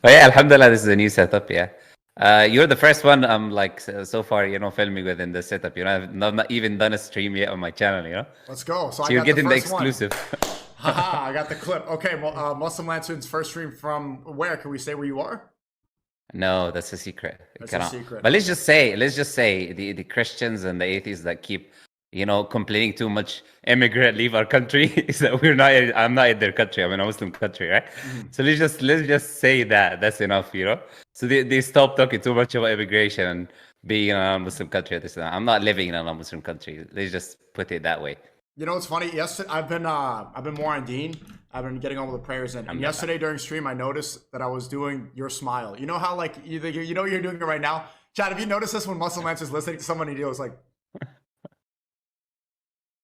Oh yeah, Alhamdulillah, this is a new setup. Yeah, you're the first one I'm like so far, filming within the setup. I've not even done a stream yet on my channel. Let's go. So I So you're got the getting the first one. exclusive. Haha, I got the clip. Okay, well, Muslim Lantern's first stream from where? Can we say where you are? No, that's a secret. We It's a cannot. secret. But let's just say the Christians and the atheists that keep, complaining too much, immigrant leave our country, is that I'm not in their country. I'm in a Muslim country, right? Mhm. So let's just say that that's enough. So they stop talking too much about immigration and being in a Muslim country at this time. I'm not living in a Muslim country. Let's just put it that way. You know what's funny? Yesterday, I've been more on Dean. I've been getting all the prayers in. And Alhamdulillah. yesterday during stream, I noticed that I was doing your smile. You know how like you know you're doing it right now. Chad, have you noticed this when Muslim Lancer's listening to someone? He was like,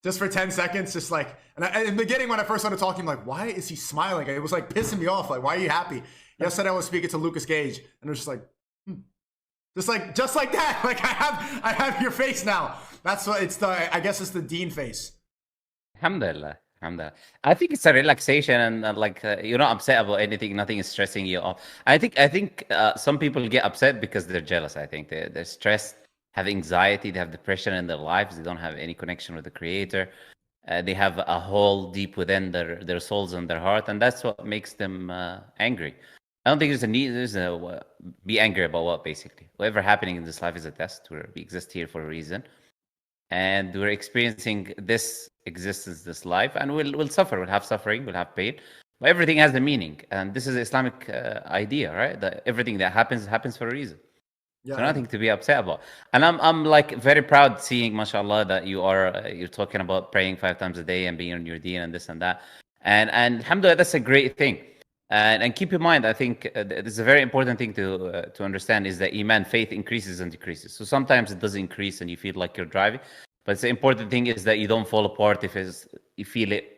just for 10 seconds, just like. And in the beginning, when I first started talking, I'm like, why is he smiling? It was like pissing me off. Like, why are you happy? Yesterday, I was speaking to Lucas Gage, and it was just like, just like that. Like I have your face now. That's what it's the. I guess it's the Dean face. Alhamdulillah. Alhamdulillah. I think it's a relaxation and like you're not upset about anything. Nothing is stressing you off. I think some people get upset because they're jealous. I think they're stressed, have anxiety, they have depression in their lives. They don't have any connection with the Creator. They have a hole deep within their souls and their heart, and that's what makes them angry. I don't think there's a need. Be angry about what basically. Whatever happening in this life is a test. We exist here for a reason, and we're experiencing this existence, this life, and we'll suffer. We'll have suffering. We'll have pain. But everything has a meaning, and this is the Islamic idea, right? That everything that happens for a reason. Yeah. So nothing to be upset about. And I'm like very proud seeing, mashallah, that you're talking about praying 5 times a day and being on your deen and this and that. And alhamdulillah, that's a great thing. And keep in mind, I think this is a very important thing to understand is that iman, faith, increases and decreases. So sometimes it does increase and you feel like you're driving, but the important thing is that you don't fall apart if you feel it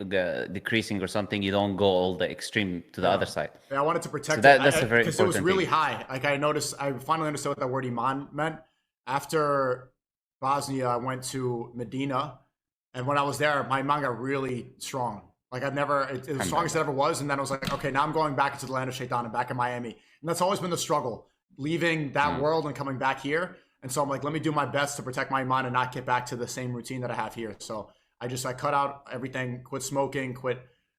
decreasing or something. You don't go all the extreme to the other side. Yeah, I wanted to protect So that's it a very because it was important really thing. high. Like I noticed, I finally understood what that word iman meant. After Bosnia, I went to Medina, and when I was there, my iman got really strong. Like I've never, it was the strongest it ever was. And then I was like, okay, now I'm going back into the land of Shaitan and back in Miami. And that's always been the struggle, leaving that world and coming back here. And so I'm like, let me do my best to protect my iman and not get back to the same routine that I have here. So I cut out everything, quit smoking,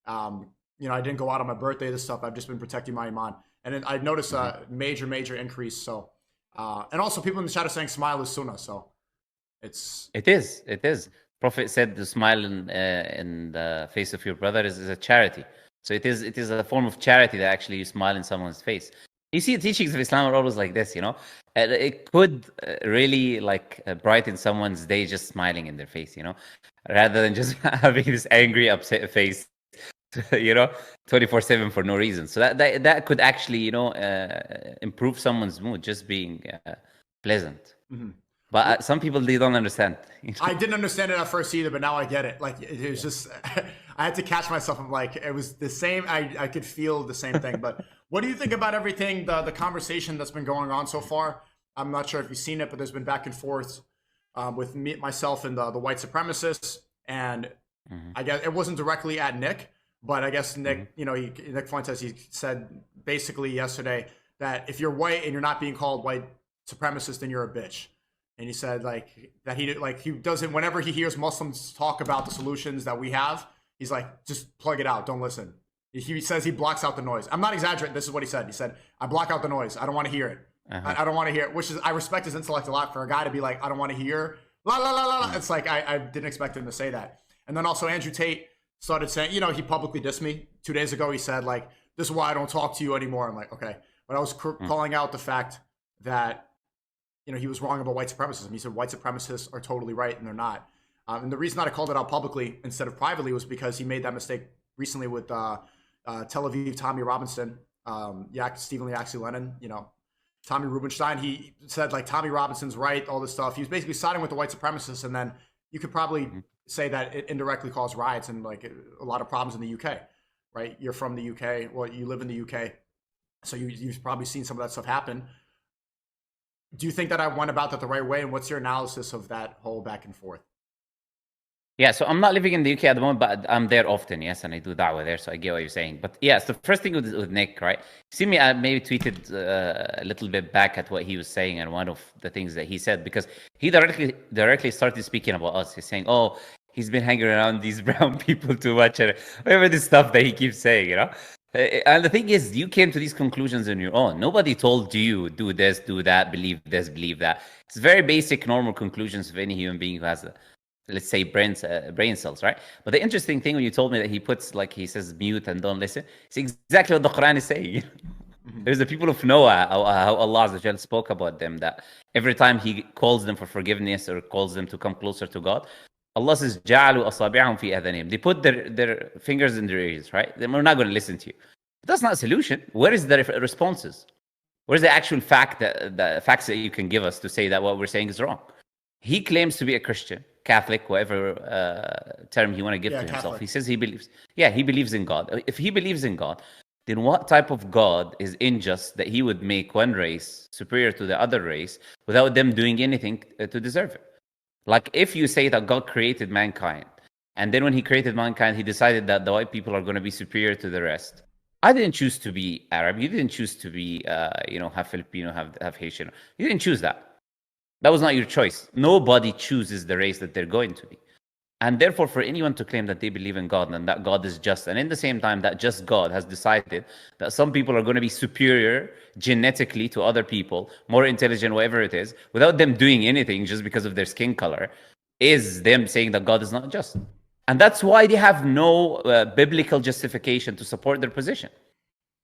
I didn't go out on my birthday, this stuff. I've just been protecting my iman. And then I noticed a major increase. So, and also people in the chat are saying smile is sunnah. So It is. Prophet said the smile in the face of your brother is a charity. So it is a form of charity that actually you smile in someone's face. You see, the teachings of Islam are always like this, It could really brighten someone's day just smiling in their face, rather than just having this angry, upset face, 24/7 for no reason. So that could actually, improve someone's mood just being pleasant. But some people, they don't understand. I didn't understand it at first either, but now I get it. Like it was just, I had to catch myself. I'm like, it was the same. I could feel the same thing. But what do you think about everything, the conversation that's been going on so far? I'm not sure if you've seen it, but there's been back and forth with myself and the white supremacists. And I guess it wasn't directly at Nick, but I guess Nick, Nick Fuentes, he said basically yesterday that if you're white and you're not being called white supremacist, then you're a bitch. And he said he doesn't, whenever he hears Muslims talk about the solutions that we have, he's like, just plug it out, don't listen. He says he blocks out the noise. I'm not exaggerating. This is what he said. He said, I block out the noise. I don't want to hear it. I don't want to hear it, which is, I respect his intellect a lot for a guy to be like, I don't want to hear la la la la. It's like, I didn't expect him to say that. And then also Andrew Tate started saying, he publicly dissed me 2 days ago. He said like, this is why I don't talk to you anymore. I'm like, okay. But I was calling out the fact that, he was wrong about white supremacism. He said white supremacists are totally right, and they're not. And the reason that I called it out publicly instead of privately was because he made that mistake recently with Tel Aviv Tommy Robinson, Stephen Lee Axel Lennon, Tommy Rubenstein. He said like Tommy Robinson's right, all this stuff. He was basically siding with the white supremacists, and then you could probably say that it indirectly caused riots and like a lot of problems in the UK, right? You're from the UK, well, you live in the UK, so you've probably seen some of that stuff happen. Do you think that I went about that the right way? And what's your analysis of that whole back and forth? Yeah, so I'm not living in the UK at the moment, but I'm there often, yes, and I do da'wah there, so I get what you're saying. But yeah, so the first thing with Nick, right? See me, I maybe tweeted a little bit back at what he was saying and one of the things that he said, because he directly started speaking about us. He's saying, oh, he's been hanging around these brown people too much, and whatever this stuff that he keeps saying, you know? And the thing is, you came to these conclusions on your own. Nobody told you, do this, do that, believe this, believe that. It's very basic, normal conclusions of any human being who has let's say brain cells, right? But the interesting thing when you told me that he puts, like, he says mute and don't listen, it's exactly what the Quran is saying. There's the people of Noah, how Allah Azza wa Jal spoke about them, that every time he calls them for forgiveness or calls them to come closer to God, Allah says, جَعَلُوا أَصَابِعَهُمْ فِي أَذَانِهِمْ. They put their fingers in their ears, right? Then we're not going to listen to you. But that's not a solution. Where is the responses? Where's the actual the facts that you can give us to say that what we're saying is wrong? He claims to be a Christian, Catholic, whatever term you want to give to himself. Catholic. He says he believes in God. If he believes in God, then what type of God is unjust that he would make one race superior to the other race without them doing anything to deserve it? Like, if you say that God created mankind, and then when he created mankind, he decided that the white people are going to be superior to the rest. I didn't choose to be Arab. You didn't choose to be, have Filipino, have Haitian. You didn't choose that. That was not your choice. Nobody chooses the race that they're going to be. And therefore, for anyone to claim that they believe in God and that God is just, and in the same time that just God has decided that some people are going to be superior genetically to other people, more intelligent, whatever it is, without them doing anything just because of their skin color, is them saying that God is not just. And that's why they have no biblical justification to support their position.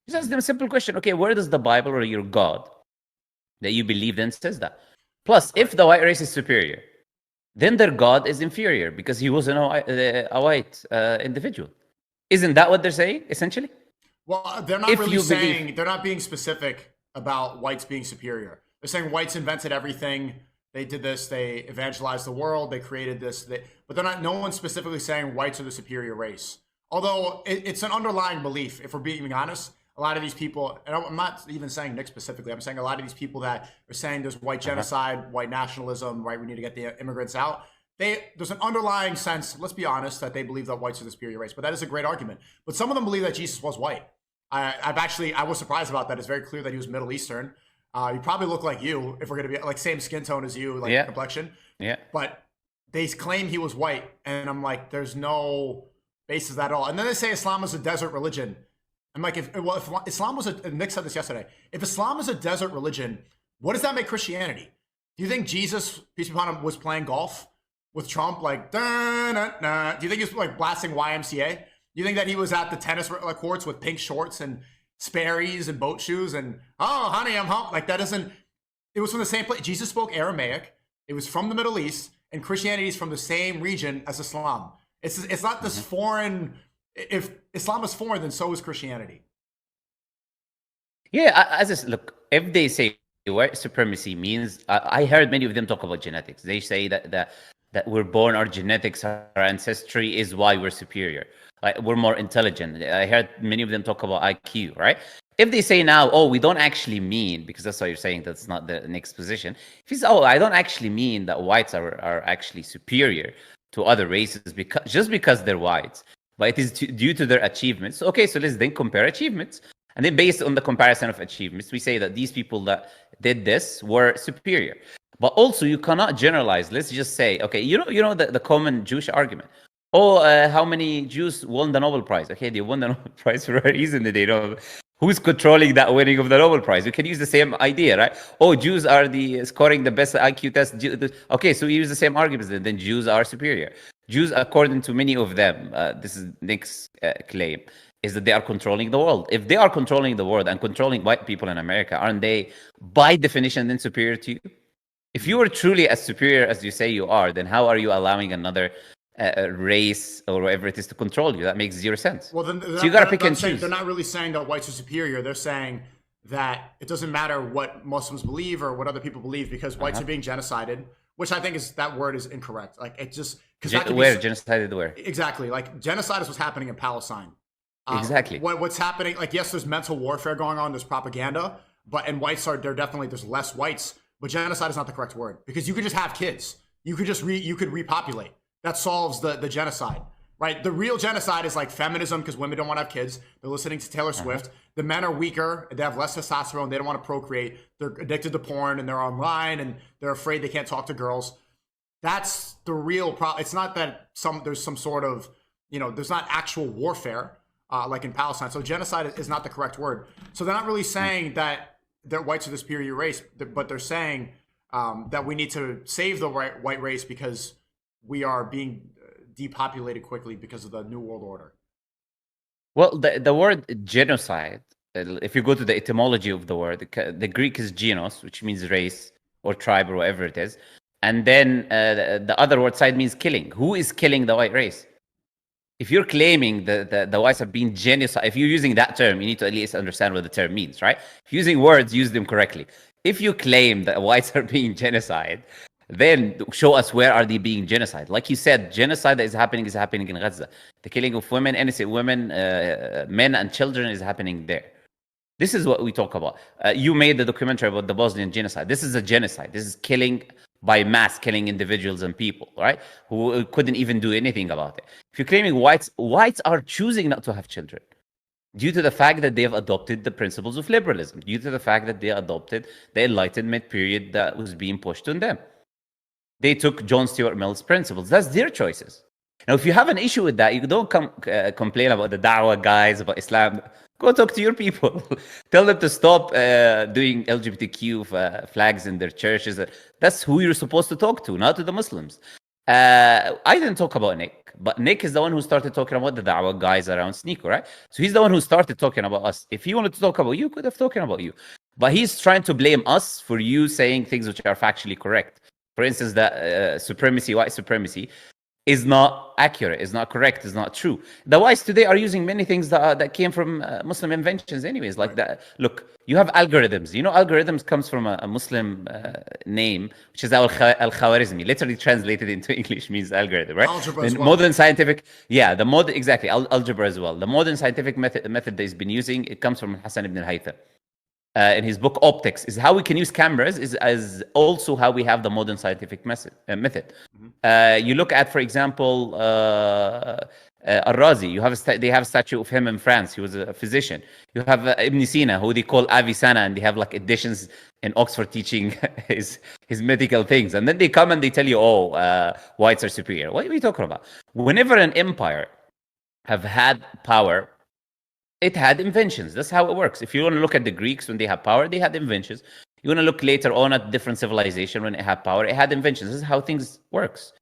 Just ask them a simple question. Okay, where does the Bible or your God that you believe in says that? Plus, if the white race is superior, then their God is inferior because he wasn't a white individual. Isn't that what they're saying, essentially? Well, they're not really saying, they're not being specific about whites being superior. They're saying whites invented everything. They did this. They evangelized the world. They created this. But they're not. No one's specifically saying whites are the superior race. Although it's an underlying belief. If we're being honest, a lot of these people, and I'm not even saying Nick specifically. I'm saying a lot of these people that are saying there's white genocide, white nationalism, right? We need to get the immigrants out. There's an underlying sense. Let's be honest, that they believe that whites are the superior race. But that is a great argument. But some of them believe that Jesus was white. I was surprised about that. It's very clear that he was Middle Eastern. He probably looked like you, if we're going to be like same skin tone as you, like complexion. Yeah. But they claim he was white. And I'm like, there's no basis at all. And then they say Islam is a desert religion. I'm like, if Islam was Nick said this yesterday. If Islam is a desert religion, what does that make Christianity? Do you think Jesus, peace be upon him, was playing golf with Trump? Like, do you think he was like blasting YMCA? Do you think that he was at the tennis courts with pink shorts and Sperry's and boat shoes and, oh, honey, I'm home? Like, that doesn't, it was from the same place. Jesus spoke Aramaic. It was from the Middle East, and Christianity is from the same region as Islam. It's not this foreign. If Islam is foreign, then so is Christianity. Yeah, look, if they say white supremacy means, I heard many of them talk about genetics. They say that we're born, our genetics, our ancestry is why we're superior. Like, we're more intelligent. I heard many of them talk about IQ, right? If they say now, oh, we don't actually mean, because that's why you're saying that's not the next position. If you say, oh, I don't actually mean that whites are actually superior to other races because they're whites, but it is due to their achievements. Okay, so let's then compare achievements. And then based on the comparison of achievements, we say that these people that did this were superior. But also, you cannot generalize. Let's just say, okay, you know the common Jewish argument. Oh, how many Jews won the Nobel Prize? Okay, they won the Nobel Prize for a reason. They know who's controlling that winning of the Nobel Prize. We can use the same idea, right? Oh, Jews are scoring the best IQ test. Okay, so we use the same arguments. Then Jews are superior. Jews, according to many of them, this is Nick's claim, is that they are controlling the world. If they are controlling the world and controlling white people in America, aren't they, by definition, then superior to you? If you are truly as superior as you say you are, then how are you allowing another race or whatever it is to control you? That makes zero sense. Well, then so you got to pick and choose. They're not really saying that whites are superior. They're saying that it doesn't matter what Muslims believe or what other people believe because whites are being genocided, which I think is, that word is incorrect. Like, it just, because genocided where? Exactly. Like, genocide is what's happening in Palestine. Exactly. What's happening, like, yes, there's mental warfare going on, there's propaganda, and whites are, there's less whites, but genocide is not the correct word because you could just have kids. You could just you could repopulate. that solves the genocide, right? The real genocide is like feminism because women don't want to have kids. They're listening to Taylor Swift. The men are weaker. They have less testosterone. They don't want to procreate. They're addicted to porn and they're online and they're afraid they can't talk to girls. That's the real problem. It's not that there's some sort of, there's not actual warfare like in Palestine. So genocide is not the correct word. So they're not really saying that whites are the superior race, but they're saying that we need to save the white race because we are being depopulated quickly because of the New World Order. Well, the word genocide, if you go to the etymology of the word, the Greek is genos, which means race or tribe or whatever it is. And then the other word side means killing. Who is killing the white race? If you're claiming the whites have been genocide, if you're using that term, you need to at least understand what the term means, right? If you're using words, use them correctly. If you claim that whites are being genocide, then show us where are they being genocide. Like you said, genocide that is happening in Gaza. The killing of women, innocent women, men and children is happening there. This is what we talk about. You made the documentary about the Bosnian genocide. This is a genocide. This is killing by mass, killing individuals and people, right? Who couldn't even do anything about it. If you're claiming whites are choosing not to have children due to the fact that they have adopted the principles of liberalism, due to the fact that they adopted the Enlightenment period that was being pushed on them. They took John Stuart Mill's principles. That's their choices. Now, if you have an issue with that, you don't come complain about the Dawah guys, about Islam. Go talk to your people. Tell them to stop doing LGBTQ flags in their churches. That's who you're supposed to talk to, not to the Muslims. I didn't talk about Nick, but Nick is the one who started talking about the Dawah guys around Sneako, right? So he's the one who started talking about us. If he wanted to talk about you, could have talked about you. But he's trying to blame us for you saying things which are factually correct. For instance, that supremacy, white supremacy, is not accurate, is not correct, is not true. The whites today are using many things that came from Muslim inventions anyways, like that. Look, you have algorithms. Algorithms comes from a Muslim name, which is al-Khwarizmi, literally translated into English means algorithm, right? Algebra as well. Modern scientific, exactly, algebra as well. The modern scientific method that he's been using, it comes from Hassan ibn al-Haytham. In his book Optics, is how we can use cameras is as also how we have the modern scientific method. You look at, for example, Al-Razi. They have a statue of him in France. He was a physician. You have Ibn Sina, who they call Avicenna, and they have like editions in Oxford teaching his medical things. And then they come and they tell you, whites are superior. What are we talking about? Whenever an empire have had power, it had inventions. That's how it works. If you want to look at the Greeks, when they had power, they had inventions. You want to look later on at different civilization when it had power, it had inventions. This is how things works.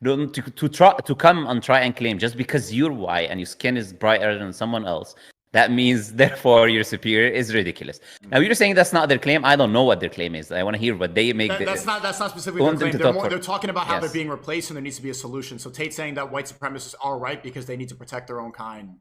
To come and try and claim just because you're white and your skin is brighter than someone else, that means therefore you're superior, is ridiculous. Now you're saying that's not their claim. I don't know what their claim is. I want to hear what they make. That's not specifically their claim. They're talking about how they're being replaced and there needs to be a solution. So Tate's saying that white supremacists are right because they need to protect their own kind.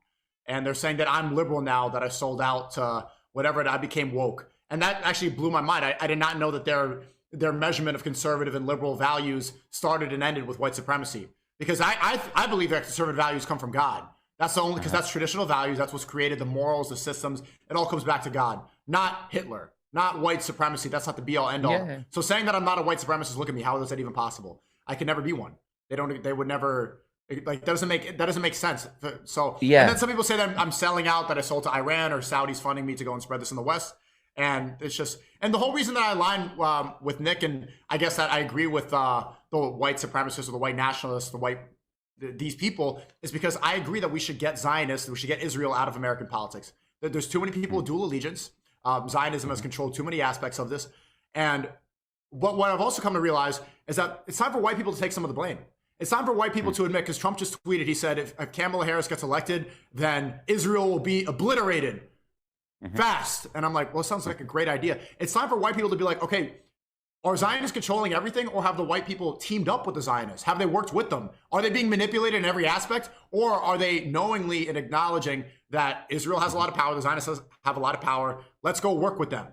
And they're saying that I'm liberal now, that I sold out to whatever, and I became woke. And that actually blew my mind. I did not know that their measurement of conservative and liberal values started and ended with white supremacy. Because I believe that conservative values come from God. That's the only, because that's traditional values. That's what's created the morals, the systems. It all comes back to God, not Hitler, not white supremacy. That's not the be all end all. Yeah. So saying that I'm not a white supremacist, look at me. How is that even possible? I can never be one. They would never. Like that doesn't make sense. So yeah. And then some people say that I'm selling out, that I sold to Iran or Saudi's funding me to go and spread this in the West. And it's just, and the whole reason that I align with Nick, and I guess that I agree with the white supremacists or the white nationalists, these people, is because I agree that we should get Zionists, we should get Israel out of American politics. There's too many people with dual allegiance. Zionism has controlled too many aspects of this. And what I've also come to realize is that it's time for white people to take some of the blame. It's time for white people to admit, because Trump just tweeted, he said, if Kamala Harris gets elected, then Israel will be obliterated fast. And I'm like, well, it sounds like a great idea. It's time for white people to be like, okay, are Zionists controlling everything, or have the white people teamed up with the Zionists? Have they worked with them? Are they being manipulated in every aspect? Or are they knowingly and acknowledging that Israel has a lot of power, the Zionists have a lot of power, let's go work with them?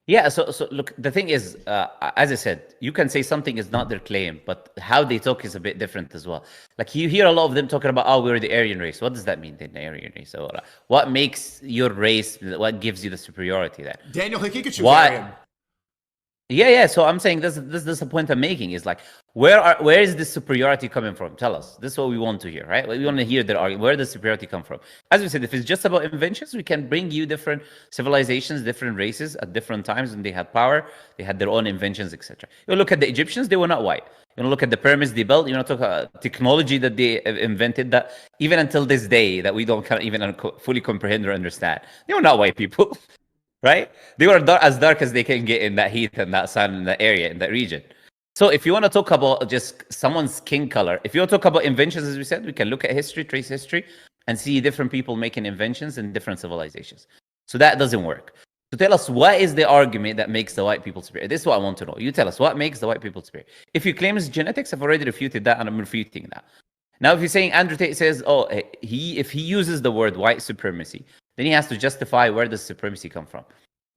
Yeah, so look, the thing is, as I said, you can say something is not their claim, but how they talk is a bit different as well. Like you hear a lot of them talking about, we're the Aryan race. What does that mean, the Aryan race? So, what makes your race, what gives you the superiority there? Daniel Hikikuchu's Aryan. Yeah. So I'm saying this is the point I'm making is like, where is this superiority coming from? Tell us. This is what we want to hear, right? We want to hear their argument. Where does superiority come from? As we said, if it's just about inventions, we can bring you different civilizations, different races at different times when they had power, they had their own inventions, etc. You look at the Egyptians; they were not white. You look at the pyramids they built. You know, talk about technology that they invented that even until this day that we don't even fully comprehend or understand. They were not white people. Right? They were as dark as they can get in that heat and that sun in that area, in that region. So if you want to talk about just someone's skin color, if you want to talk about inventions, as we said, we can look at history, trace history, and see different people making inventions in different civilizations. So that doesn't work. So tell us, what is the argument that makes the white people superior? This is what I want to know. You tell us, what makes the white people superior? If you claim it's genetics, I've already refuted that, and I'm refuting that. Now, if you're saying Andrew Tate says, oh, if he uses the word white supremacy, then he has to justify where does supremacy come from.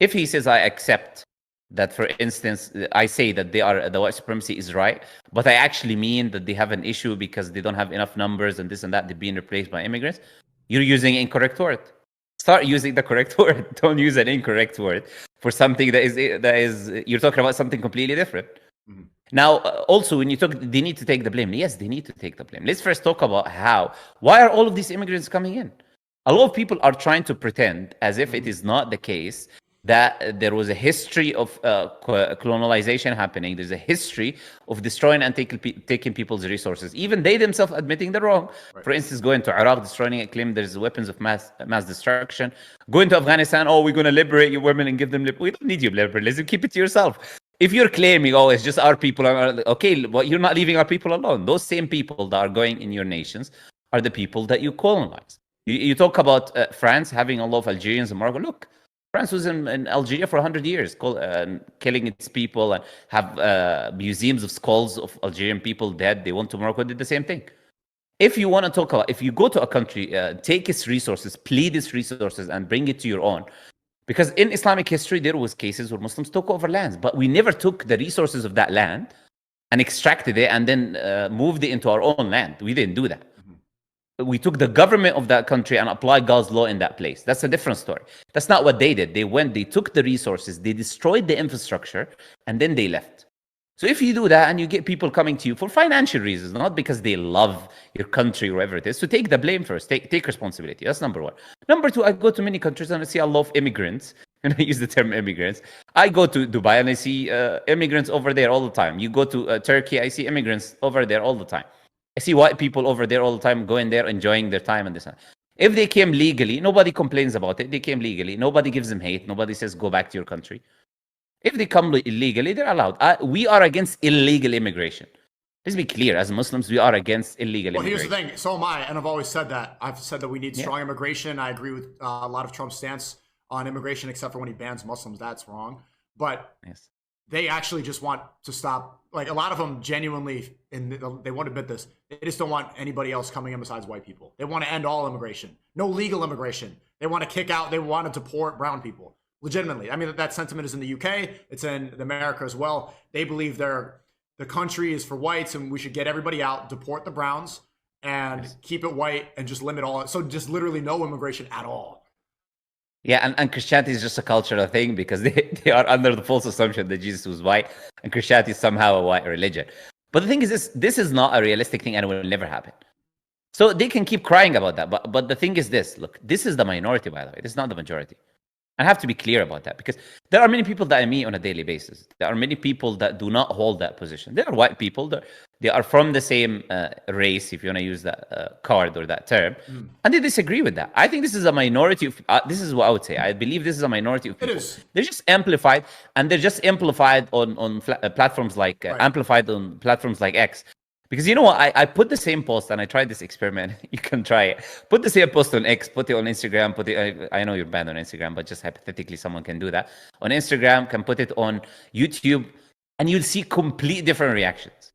If he says, I accept that, for instance, I say that the white supremacy is right, but I actually mean that they have an issue because they don't have enough numbers and this and that, they're being replaced by immigrants, you're using an incorrect word. Start using the correct word. Don't use an incorrect word for something that is you're talking about something completely different. Mm-hmm. Now, also, when you talk, they need to take the blame. Yes, they need to take the blame. Let's first talk about why are all of these immigrants coming in? A lot of people are trying to pretend as if it is not the case that there was a history of colonization happening. There's a history of destroying and taking people's resources. Even they themselves admitting they're wrong. Right. For instance, going to Iraq, destroying it, claim there's weapons of mass destruction. Going to Afghanistan, oh, we're going to liberate your women and give them... We don't need your liberalism. Keep it to yourself. If you're claiming, oh, it's just our people... Okay, well, you're not leaving our people alone. Those same people that are going in your nations are the people that you colonize. You talk about France having a lot of Algerians and Morocco. Look, France was in Algeria for 100 years, killing its people, and have museums of skulls of Algerian people dead. They went to Morocco, did the same thing. If you want to talk about, if you go to a country, take its resources, plead its resources, and bring it to your own. Because in Islamic history, there was cases where Muslims took over lands, but we never took the resources of that land and extracted it and then moved it into our own land. We didn't do that. We took the government of that country and applied God's law in that place. That's a different story. That's not what they did. They took the resources, they destroyed the infrastructure, and then they left. So if you do that and you get people coming to you for financial reasons, not because they love your country or whatever it is, so take the blame first. Take responsibility. That's number one. Number two, I go to many countries and I see a lot of immigrants. And I use the term immigrants. I go to Dubai and I see immigrants over there all the time. You go to Turkey, I see immigrants over there all the time. I see white people over there all the time, going there, enjoying their time and this. If they came legally, nobody complains about it. They came legally. Nobody gives them hate. Nobody says, go back to your country. If they come illegally, they're allowed. We are against illegal immigration. Let's be clear. As Muslims, we are against illegal immigration. Well, here's the thing. So am I, and I've always said that. I've said that we need strong immigration. I agree with a lot of Trump's stance on immigration, except for when he bans Muslims. That's wrong. But they actually just want to stop. Like, a lot of them genuinely, and they won't admit this, they just don't want anybody else coming in besides white people. They want to end all immigration. No legal immigration. They want to kick out, they want to deport brown people. Legitimately. I mean, that sentiment is in the UK. It's in America as well. They believe the country is for whites and we should get everybody out, deport the browns, and keep it white and just limit all. So just literally no immigration at all. Yeah, and Christianity is just a cultural thing because they are under the false assumption that Jesus was white and Christianity is somehow a white religion. But the thing is, this is not a realistic thing and it will never happen. So they can keep crying about that. But the thing is this, look, this is the minority, by the way. This is not the majority. I have to be clear about that because there are many people that I meet on a daily basis. There are many people that do not hold that position. There are white people. They are from the same race, if you want to use that card or that term, and they disagree with that. I think this is a minority of, this is what I would say. I believe this is a minority of people. They're just amplified, and they're just amplified on platforms like, amplified on platforms like X. Because you know what, I put the same post and I tried this experiment. You can try it. Put the same post on X, put it on Instagram, I know you're banned on Instagram, but just hypothetically someone can do that. On Instagram, can put it on YouTube, and you'll see complete different reactions.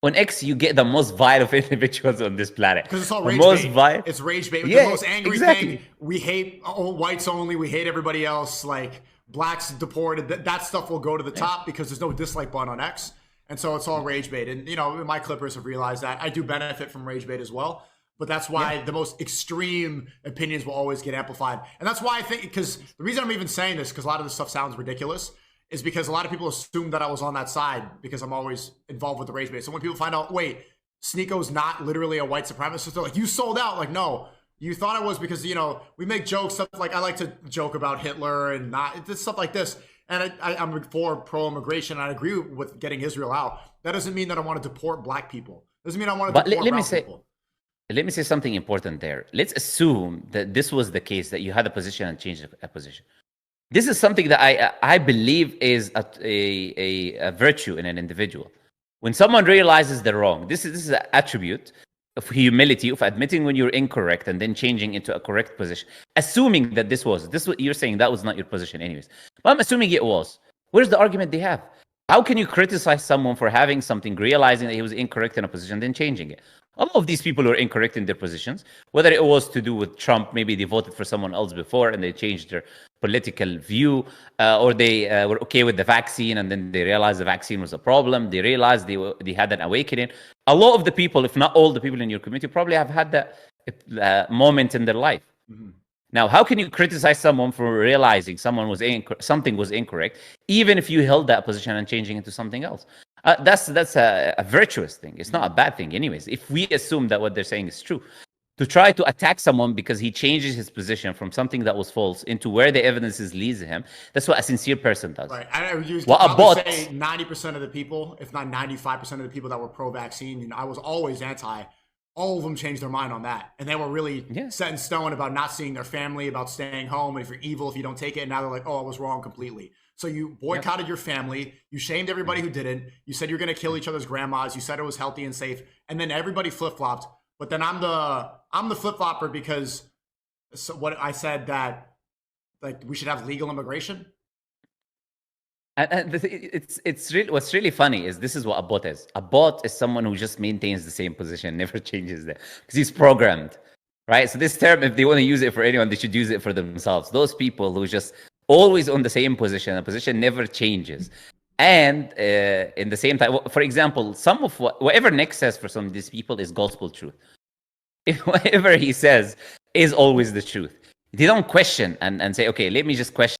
On X, you get the most vile of individuals on this planet. Because it's all rage bait. It's rage bait. The most angry thing. We hate whites only. We hate everybody else. Like, blacks deported. That stuff will go to the top because there's no dislike button on X. And so it's all rage bait. And, you know, my Clippers have realized that. I do benefit from rage bait as well. But that's why the most extreme opinions will always get amplified. And that's why I think, because the reason I'm even saying this, because a lot of this stuff sounds ridiculous, is because a lot of people assume that I was on that side because I'm always involved with the race base. So when people find out, wait, Sneako's not literally a white supremacist, they're like, you sold out. Like, no, you thought I was because, you know, we make jokes, stuff like I like to joke about Hitler and not this stuff like this. And I'm for pro-immigration. I agree with getting Israel out. That doesn't mean that I want to deport black people. Doesn't mean I want to deport brown people. Let me say something important there. Let's assume that this was the case, that you had a position and changed a position. This is something that I believe is a virtue in an individual. When someone realizes they're wrong, this is an attribute of humility, of admitting when you're incorrect and then changing into a correct position. Assuming that this you're saying that was not your position anyways. But I'm assuming it was. Where's the argument they have? How can you criticize someone for having something, realizing that he was incorrect in a position, then changing it? A lot of these people were incorrect in their positions, whether it was to do with Trump, maybe they voted for someone else before and they changed their political view, or they were okay with the vaccine and then they realized the vaccine was a problem. They realized they had an awakening. A lot of the people, if not all the people in your community, probably have had that moment in their life. Mm-hmm. Now, how can you criticize someone for realizing something was incorrect, even if you held that position and changing into something else? That's a virtuous thing. It's not a bad thing anyways. If we assume that what they're saying is true, to try to attack someone because he changes his position from something that was false into where the evidence leads him, that's what a sincere person does. Right. I would probably say 90% of the people, if not 95% of the people that were pro-vaccine, you know, I was always anti. All of them changed their mind on that. And they were really set in stone about not seeing their family, about staying home, and if you're evil, if you don't take it. And now they're like, oh, I was wrong completely. So you boycotted your family. You shamed everybody who didn't. You said you're going to kill each other's grandmas. You said it was healthy and safe. And then everybody flip-flopped. But then I'm the flip-flopper because what I said that like we should have legal immigration. And it's really, what's really funny is this is what a bot is. A bot is someone who just maintains the same position, never changes there, because he's programmed, right? So this term, if they want to use it for anyone, they should use it for themselves. Those people who just always on the same position, a position never changes. And in the same time, for example, some of whatever Nick says for some of these people is gospel truth. If whatever he says is always the truth. They don't question and say, okay, let me just question